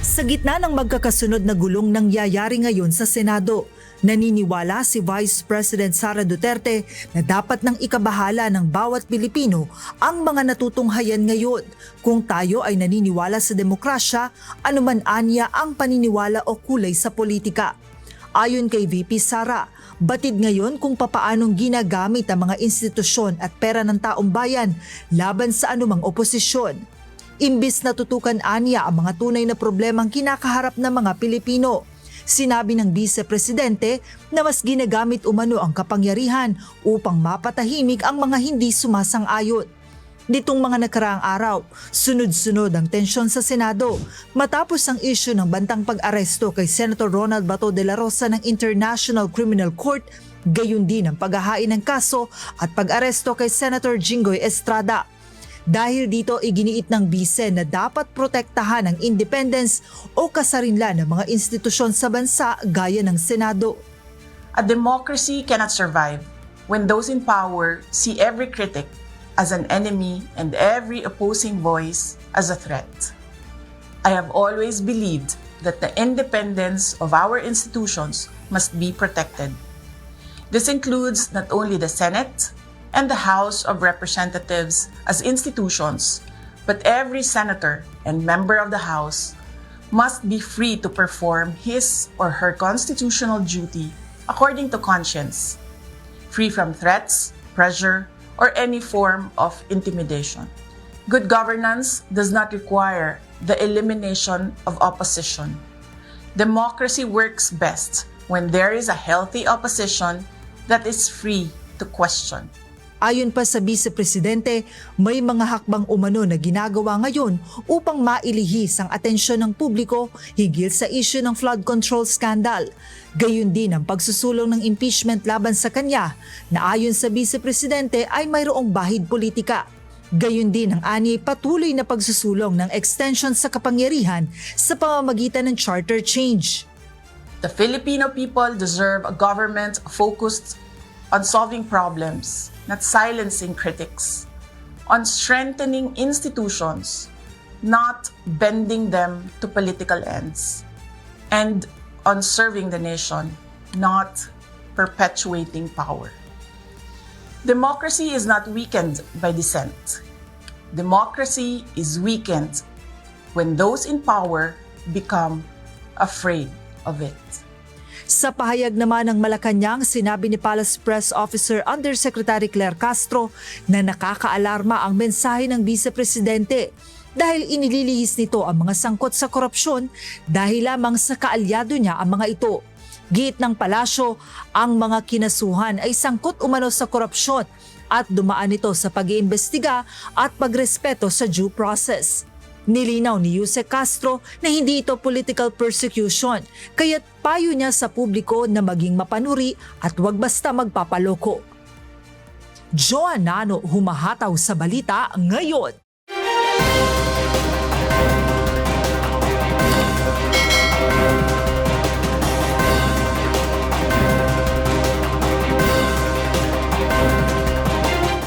Sa gitna ng magkakasunod na gulong nangyayari ngayon sa Senado, naniniwala si Vice President Sara Duterte na dapat nang ikabahala ng bawat Pilipino ang mga natutunghayan ngayon. Kung tayo ay naniniwala sa demokrasya, anuman anya ang paniniwala o kulay sa politika. Ayon kay VP Sara, batid ngayon kung papaanong ginagamit ang mga institusyon at pera ng taong bayan laban sa anumang oposisyon. Imbis na tutukan anya ang mga tunay na problemang kinakaharap ng mga Pilipino. Sinabi ng Vice Presidente na mas ginagamit umano ang kapangyarihan upang mapatahimik ang mga hindi sumasang-ayon. Nitong mga nakaraang araw, sunod-sunod ang tensyon sa Senado matapos ang isyu ng bantang pag-aresto kay Senator Ronald Bato de la Rosa ng International Criminal Court, gayon din ang paghahain ng kaso at pag-aresto kay Senator Jinggoy Estrada. Dahil dito iginiit ng bise na dapat protektahan ang independence o kasarinlan ng mga institusyon sa bansa gaya ng Senado. A democracy cannot survive when those in power see every critic as an enemy and every opposing voice as a threat. I have always believed that the independence of our institutions must be protected. This includes not only the Senate and the House of Representatives as institutions, but every senator and member of the House must be free to perform his or her constitutional duty according to conscience, free from threats, pressure, or any form of intimidation. Good governance does not require the elimination of opposition. Democracy works best when there is a healthy opposition that is free to question. Ayon pa sa Vice Presidente, may mga hakbang umano na ginagawa ngayon upang mailihis ang atensyon ng publiko higil sa isyu ng flood control scandal. Gayon din ang pagsusulong ng impeachment laban sa kanya na ayon sa Vice Presidente ay mayroong bahid politika. Gayon din ang ani patuloy na pagsusulong ng extension sa kapangyarihan sa pamamagitan ng charter change. The Filipino people deserve a government focused on solving problems, not silencing critics, on strengthening institutions, not bending them to political ends, and on serving the nation, not perpetuating power. Democracy is not weakened by dissent. Democracy is weakened when those in power become afraid of it. Sa pahayag naman ng Malacanang, sinabi ni Palace Press Officer Undersecretary Claire Castro na nakakaalarma ang mensahe ng Vice Presidente dahil inililihis nito ang mga sangkot sa korupsyon dahil lamang sa kaalyado niya ang mga ito. Giit ng palasyo, ang mga kinasuhan ay sangkot umano sa korupsyon at dumaan ito sa pag-iimbestiga at pagrespeto sa due process. Nilinaw ni Yusek Castro na hindi ito political persecution, kaya't payo niya sa publiko na maging mapanuri at huwag basta magpapaloko. Joanano humahataw sa balita ngayon.